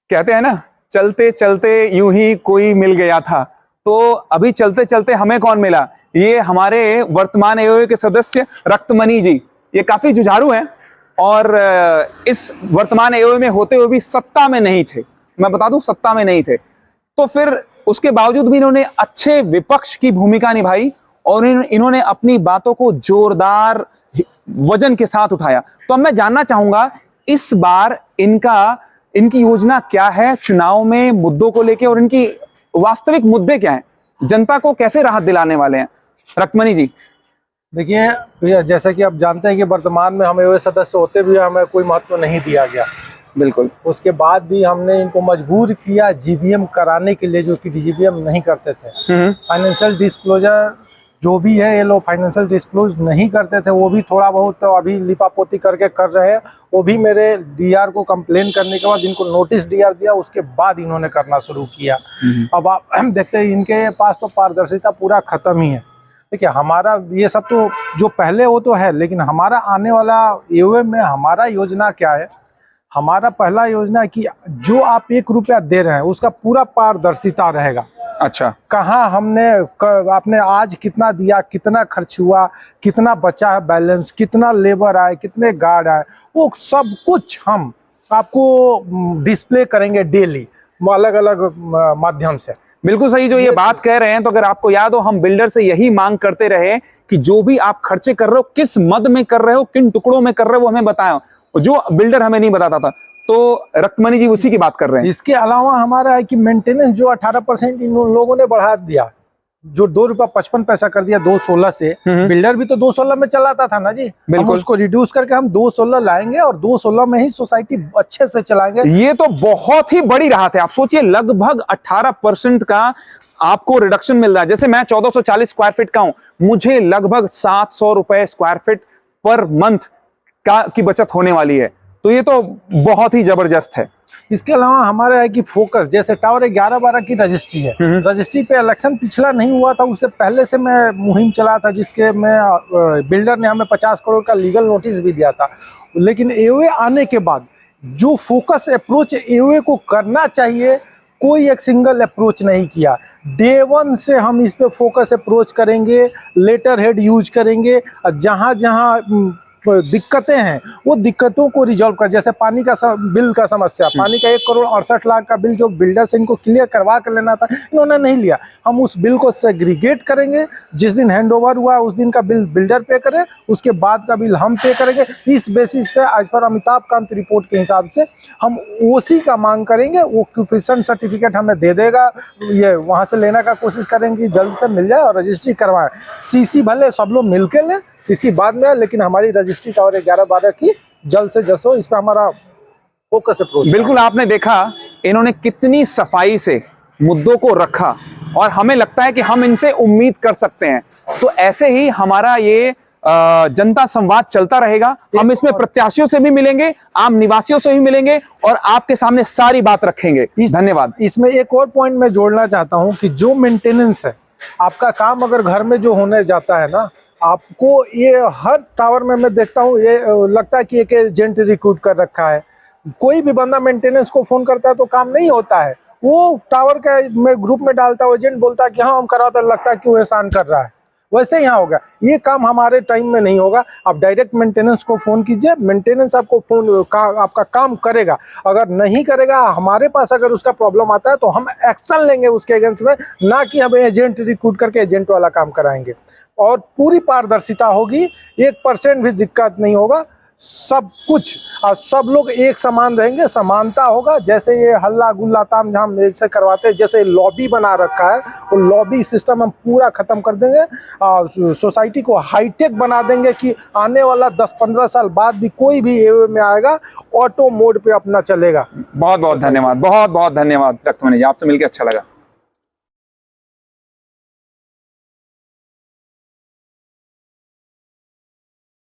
कहते हैं ना, चलते चलते यूं ही कोई मिल गया था। तो अभी चलते चलते हमें कौन मिला? ये हमारे वर्तमान एओए के सदस्य रक्तमणि जी। ये काफी जुझारू हैं और इस वर्तमान एओए में होते हुए भी सत्ता में नहीं थे। मैं बता दूं, सत्ता में नहीं थे। तो फिर उसके बावजूद भी इन्होंने अच्छे विपक्ष की भूमिका निभाई और इन्होंने अपनी बातों को जोरदार वजन के साथ उठाया। तो अब मैं जानना चाहूंगा, इस बार इनकी योजना क्या है चुनाव में मुद्दों को लेके, और इनकी वास्तविक मुद्दे क्या हैं, जनता को कैसे राहत दिलाने वाले हैं? रक्तमणि जी। देखिए भैया, जैसा कि आप जानते हैं कि वर्तमान में हमें एओए सदस्य होते भी हमें कोई महत्व नहीं दिया गया। बिल्कुल। उसके बाद भी हमने इनको मजबूर किया जीबीएम कराने के लिए, जो कि जीबीएम नहीं करते थे। फाइनेंशियल डिस्क्लोजर जो भी है, ये लोग फाइनेंशियल डिस्क्लोज नहीं करते थे। वो भी थोड़ा बहुत तो अभी लिपापोती करके कर रहे हैं। वो भी मेरे डीआर को कंप्लेन करने के बाद इनको नोटिस डीआर दिया, उसके बाद इन्होंने करना शुरू किया। अब आप देखते हैं इनके पास तो पारदर्शिता पूरा खत्म ही है। देखिए, हमारा ये सब तो जो पहले वो तो है, लेकिन हमारा आने वाला एओए में हमारा योजना क्या है? हमारा पहला योजना है कि जो आप 1 रुपया दे रहे हैं उसका पूरा पारदर्शिता रहेगा। अच्छा। कहाँ आपने आज कितना दिया, कितना खर्च हुआ, कितना बचा है बैलेंस, कितना लेबर आए, कितने गार्ड आए, वो सब कुछ हम आपको डिस्प्ले करेंगे डेली अलग अलग माध्यम से। बिल्कुल सही जो ये बात कह रहे हैं। तो अगर आपको याद हो, हम बिल्डर से यही मांग करते रहे कि जो भी आप खर्चे कर रहे हो, किस मद में कर रहे हो, किन टुकड़ों में कर रहे हो, वो हमें बताएं। जो बिल्डर हमें नहीं बताता था, तो रक्तमणि जी उसी की बात कर रहे हैं। इसके अलावा हमारा है कि मेंटेनेंस जो 18% इन लोगों ने बढ़ा दिया, जो ₹2.55 कर दिया 216 से। बिल्डर भी तो 216 में चलाता था ना जी। हम उसको रिड्यूस करके हम 216 लाएंगे और 216 में ही सोसाइटी अच्छे से चलाएंगे। ये तो बहुत ही बड़ी राहत है। आप सोचिए, लगभग 18% का आपको रिडक्शन मिल रहा है। जैसे मैं 1440 स्क्वायर फीट का हूं, मुझे लगभग 700 रुपए स्क्वायर फीट पर मंथ की बचत होने वाली है। तो ये तो बहुत ही जबरदस्त है। इसके अलावा हमारा है कि फोकस, जैसे टावर 11-12 की रजिस्ट्री है। रजिस्ट्री पे इलेक्शन पिछला नहीं हुआ था, उससे पहले से मैं मुहिम चला था, जिसके में बिल्डर ने हमें 50 करोड़ का लीगल नोटिस भी दिया था। लेकिन एओए आने के बाद जो फोकस अप्रोच एओए को करना चाहिए, कोई एक सिंगल अप्रोच नहीं किया। डे 1 से हम इस पे फोकस अप्रोच करेंगे, लेटर हेड यूज करेंगे, जहाँ जहाँ दिक्कतें हैं वो दिक्कतों को रिजॉल्व कर। जैसे पानी का बिल का समस्या, पानी का 1,68,00,000 का बिल जो बिल्डर से इनको क्लियर करवा कर लेना था, इन्होंने नहीं लिया। हम उस बिल को सेग्रीगेट करेंगे। जिस दिन हैंडओवर हुआ उस दिन का बिल बिल्डर पे करे, उसके बाद का बिल हम पे करेंगे। इस बेसिस पे आज पर अमिताभ कांत रिपोर्ट के हिसाब से हम ओसी का मांग करेंगे। ऑक्यूपेशन सर्टिफिकेट हमें दे देगा, ये वहाँ से लेने का कोशिश करेंगे, जल्द से मिल जाए और रजिस्ट्री करवाएं। सीसी भले सब लोग मिल के लें, सीसी बाद में, लेकिन हमारी रजिस्ट्री टावर 11-12 की जल्द से जल्द हो, इस पर हमारा फोकस अप्रोच। बिल्कुल, आपने देखा इन्होंने कितनी सफाई से मुद्दों को रखा और हमें लगता है कि हम इनसे उम्मीद कर सकते हैं। तो ऐसे ही हमारा ये जनता संवाद चलता रहेगा। हम इसमें प्रत्याशियों से भी मिलेंगे, आम निवासियों से भी मिलेंगे और आपके सामने सारी बात रखेंगे। धन्यवाद। इसमें एक और पॉइंट मैं जोड़ना चाहता हूं कि जो मेंटेनेंस है, आपका काम अगर घर में जो होने जाता है ना, आपको ये हर टावर में मैं देखता हूँ, ये लगता है कि एक एजेंट रिक्रूट कर रखा है। कोई भी बंदा मेंटेनेंस को फोन करता है तो काम नहीं होता है, वो टावर का में ग्रुप में डालता है, एजेंट बोलता है कि हाँ हम कराता, लगता है कि वो एहसान कर रहा है। वैसे यहाँ होगा, ये काम हमारे टाइम में नहीं होगा। आप डायरेक्ट मेंटेनेंस को फोन कीजिए, मेंटेनेंस आपको आपका काम करेगा। अगर नहीं करेगा, हमारे पास अगर उसका प्रॉब्लम आता है तो हम एक्शन लेंगे उसके अगेंस्ट में, ना कि हम एजेंट रिक्रूट करके एजेंट वाला काम कराएंगे। और पूरी पारदर्शिता होगी, 1% भी दिक्कत नहीं होगा, सब कुछ और सब लोग एक समान रहेंगे, समानता होगा। जैसे ये हल्ला गुल्ला ताम झाम जैसे करवाते हैं, जैसे लॉबी बना रखा है, वो लॉबी सिस्टम हम पूरा खत्म कर देंगे और सोसाइटी को हाईटेक बना देंगे कि आने वाला 10-15 साल बाद भी कोई भी एओए में आएगा ऑटो मोड पे अपना चलेगा। बहुत बहुत धन्यवाद, बहुत बहुत धन्यवाद रक्तमणि जी, आपसे मिलकर अच्छा लगा।